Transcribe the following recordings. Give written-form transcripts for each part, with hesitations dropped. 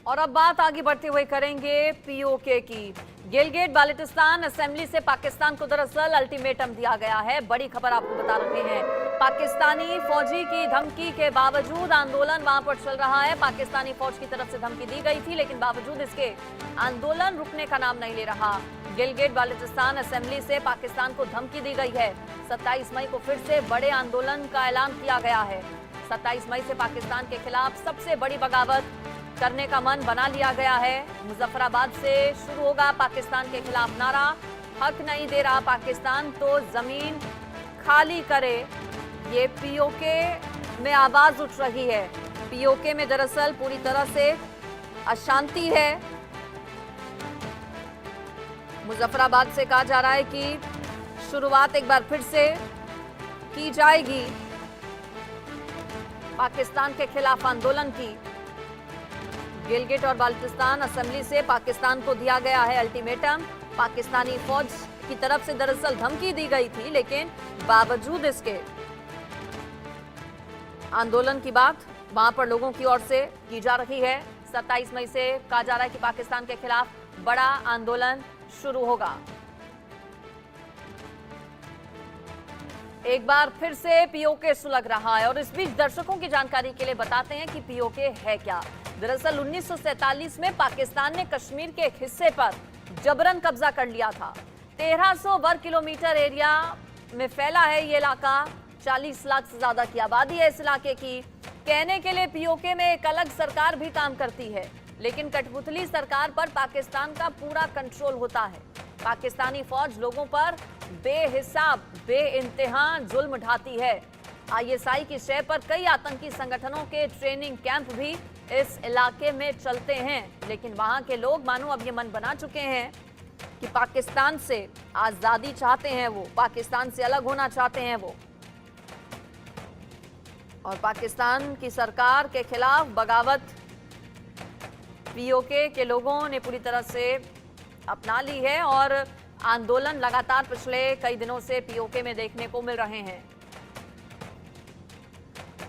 और अब बात आगे बढ़ते हुए करेंगे पीओके की। गिलगिट बाल्टिस्तान असेंबली से पाकिस्तान को दरअसल अल्टीमेटम दिया गया है। बड़ी खबर आपको बता रहे हैं। पाकिस्तानी फौजी की धमकी के बावजूद आंदोलन वहां पर चल रहा है। पाकिस्तानी फौज की तरफ से धमकी दी गई थी, लेकिन बावजूद इसके आंदोलन रुकने का नाम नहीं ले रहा। गिलगिट बाल्टिस्तान असेंबली से पाकिस्तान को धमकी दी गई है। 27 मई को फिर से बड़े आंदोलन का ऐलान किया गया है। 27 मई से पाकिस्तान के खिलाफ सबसे बड़ी बगावत करने का मन बना लिया गया है। मुजफ्फराबाद से शुरू होगा पाकिस्तान के खिलाफ नारा। हक नहीं दे रहा पाकिस्तान तो जमीन खाली करे, ये पीओके में आवाज उठ रही है। पीओके में दरअसल पूरी तरह से अशांति है। मुजफ्फराबाद से कहा जा रहा है कि शुरुआत एक बार फिर से की जाएगी पाकिस्तान के खिलाफ आंदोलन की। गिलगिट और बाल्टिस्तान असेंबली से पाकिस्तान को दिया गया है अल्टीमेटम। पाकिस्तानी फौज की तरफ से दरअसल धमकी दी गई थी, लेकिन बावजूद इसके आंदोलन की बात वहां पर लोगों की ओर से की जा रही है। 27 मई से कहा जा रहा है कि पाकिस्तान के खिलाफ बड़ा आंदोलन शुरू होगा। एक बार फिर से पीओके सुलग रहा है और इस बीच दर्शकों की जानकारी के लिए बताते हैं कि पीओके है क्या। दरअसल 1947 में पाकिस्तान ने कश्मीर के एक हिस्से पर जबरन कब्जा कर लिया था। 1300 वर्ग किलोमीटर एरिया में फैला है ये इलाका। 40 लाख से ज्यादा की आबादी है इस इलाके की। कहने के लिए पीओके में एक अलग सरकार भी काम करती है, लेकिन कठपुतली सरकार पर पाकिस्तान का पूरा कंट्रोल होता है। पाकिस्तानी फौज लोगों पर बेहिसाब बेइंतहा जुल्म ढाती है। आईएसआई की शय पर कई आतंकी संगठनों के ट्रेनिंग कैंप भी इस इलाके में चलते हैं, लेकिन वहां के लोग मानो अब ये मन बना चुके हैं कि पाकिस्तान से आजादी चाहते हैं, वो पाकिस्तान से अलग होना चाहते हैं वो, और पाकिस्तान की सरकार के खिलाफ बगावत पीओके के लोगों ने पूरी तरह से अपना ली है और आंदोलन लगातार पिछले कई दिनों से पीओके में देखने को मिल रहे हैं।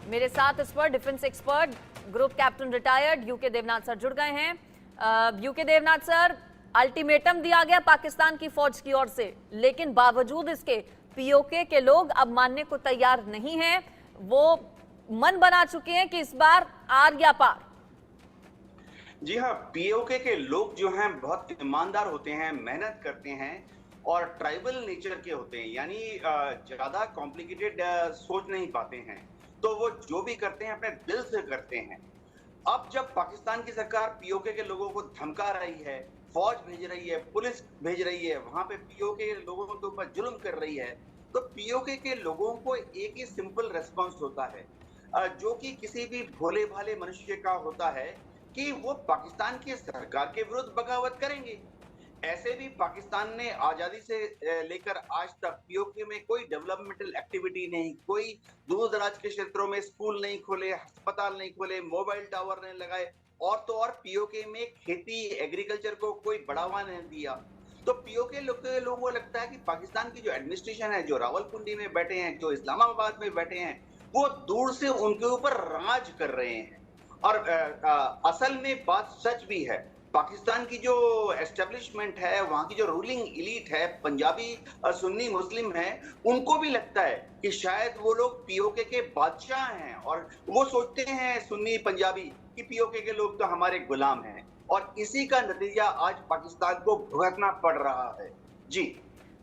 मेरे साथ इस पर defence expert group captain retired U K Devnath sir जुड़ गए हैं। यूके देवनाथ सर, अल्टीमेटम दिया गया पाकिस्तान की फौज की ओर से, लेकिन बावजूद इसके पीओके के लोग अब मानने को तैयार नहीं हैं। वो मन बना चुके हैं कि इस बार आर या पार। जी हाँ, पीओके के लोग जो हैं बहुत ईमानदार होते हैं, मेहनत करते हैं और ट्राइबल नेचर के होते हैं, यानी ज्यादा कॉम्प्लिकेटेड सोच नहीं पाते हैं, तो वो जो भी करते हैं अपने दिल से करते हैं। अब जब पाकिस्तान की सरकार पीओके के लोगों को धमका रही है, फौज भेज रही है, पुलिस भेज रही है, वहां पे पीओके के लोगों के ऊपर जुल्म कर रही है, तो पीओके के लोगों को एक ही सिंपल रेस्पॉन्स होता है, जो कि किसी भी भोले भाले मनुष्य का होता है, कि वो पाकिस्तान की सरकार के विरुद्ध बगावत करेंगे। ऐसे भी पाकिस्तान ने आजादी से लेकर आज तक पीओके में कोई डेवलपमेंटल एक्टिविटी नहीं, कोई दूर दराज के क्षेत्रों में स्कूल नहीं खोले, अस्पताल नहीं खोले, मोबाइल टावर नहीं लगाए, और तो और पीओके में खेती एग्रीकल्चर को कोई बढ़ावा नहीं दिया। तो पीओके लोगों को लगता है कि पाकिस्तान की जो एडमिनिस्ट्रेशन है, जो रावलपिंडी में बैठे हैं, जो इस्लामाबाद में बैठे हैं, वो दूर से उनके ऊपर राज कर रहे हैं। और असल में बात सच भी है, पाकिस्तान की जो एस्टेब्लिशमेंट है, वहां की जो रूलिंग इलीट है, पंजाबी सुन्नी मुस्लिम है, उनको भी लगता है कि शायद वो लोग पीओके के बादशाह हैं, और वो सोचते हैं सुन्नी पंजाबी कि पीओके के लोग तो हमारे गुलाम हैं, और इसी का नतीजा आज पाकिस्तान को भुगतना पड़ रहा है। जी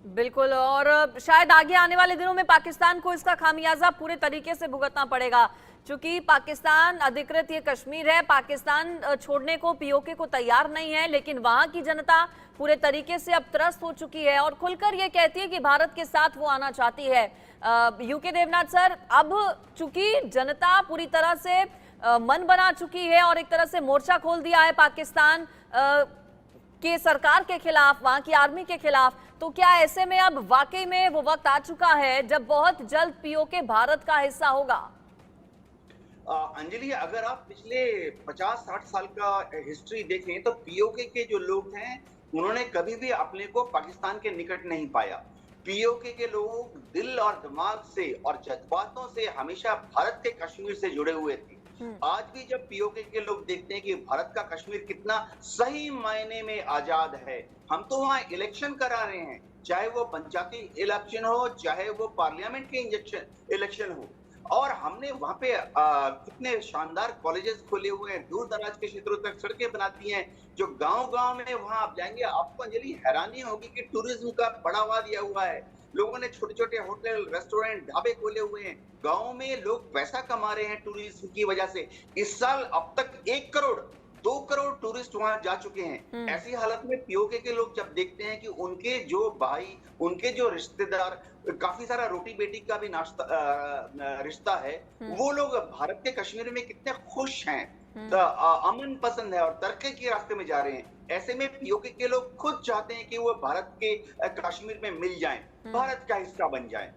बिल्कुल, और शायद आगे आने वाले दिनों में पाकिस्तान को इसका खामियाजा पूरे तरीके से भुगतना पड़ेगा, क्योंकि पाकिस्तान अधिकृत ये कश्मीर है, पाकिस्तान छोड़ने को पीओके को तैयार नहीं है, लेकिन वहां की जनता पूरे तरीके से अब त्रस्त हो चुकी है और खुलकर ये कहती है कि भारत के साथ वो आना चाहती है। यूके देवनाथ सर, अब चूंकि जनता पूरी तरह से मन बना चुकी है और एक तरह से मोर्चा खोल दिया है पाकिस्तान के सरकार के खिलाफ, वहां की आर्मी के खिलाफ, तो क्या ऐसे में अब वाकई में वो वक्त आ चुका है जब बहुत जल्द पीओके भारत का हिस्सा होगा? अंजलि, अगर आप पिछले 50-60 साल का हिस्ट्री देखें, तो पीओके के जो लोग हैं, उन्होंने कभी भी अपने को पाकिस्तान के निकट नहीं पाया। पीओके के लोग दिल और दिमाग से और जज्बातों से हमेशा भारत के कश्मीर से जुड़े हुए थे। आज भी जब पीओके के लोग देखते हैं कि भारत का कश्मीर कितना सही मायने में आजाद है, हम तो वहां इलेक्शन करा रहे हैं, चाहे वो पंचायती इलेक्शन हो, चाहे वो पार्लियामेंट के इलेक्शन हो, और हमने वहां पे कितने शानदार कॉलेजेस खोले हुए हैं, दूर दराज के क्षेत्रों तक सड़कें बनाती हैं, जो गांव-गांव में वहां आप जाएंगे आपको अंजलि हैरानी होगी कि टूरिज्म का बढ़ावा दिया हुआ है। लोगों ने छोटे-छोटे होटल, रेस्टोरेंट, ढाबे खोले हुए हैं। गाँव में लोग पैसा कमा रहे हैं टूरिज्म की वजह से। इस साल अब तक 1 करोड़ 2 करोड़ टूरिस्ट वहां जा चुके हैं। ऐसी हालत में पीओके के लोग जब देखते हैं कि उनके जो भाई, उनके जो रिश्तेदार, काफी सारा रोटी बेटी का भी रिश्ता है, वो लोग भारत के कश्मीर में कितने खुश हैं, अमन पसंद है और तरक्की के रास्ते में जा रहे हैं। ऐसे में पीओके के लोग खुद चाहते हैं कि वो भारत के कश्मीर में मिल जाएं, भारत का हिस्सा बन जाएं।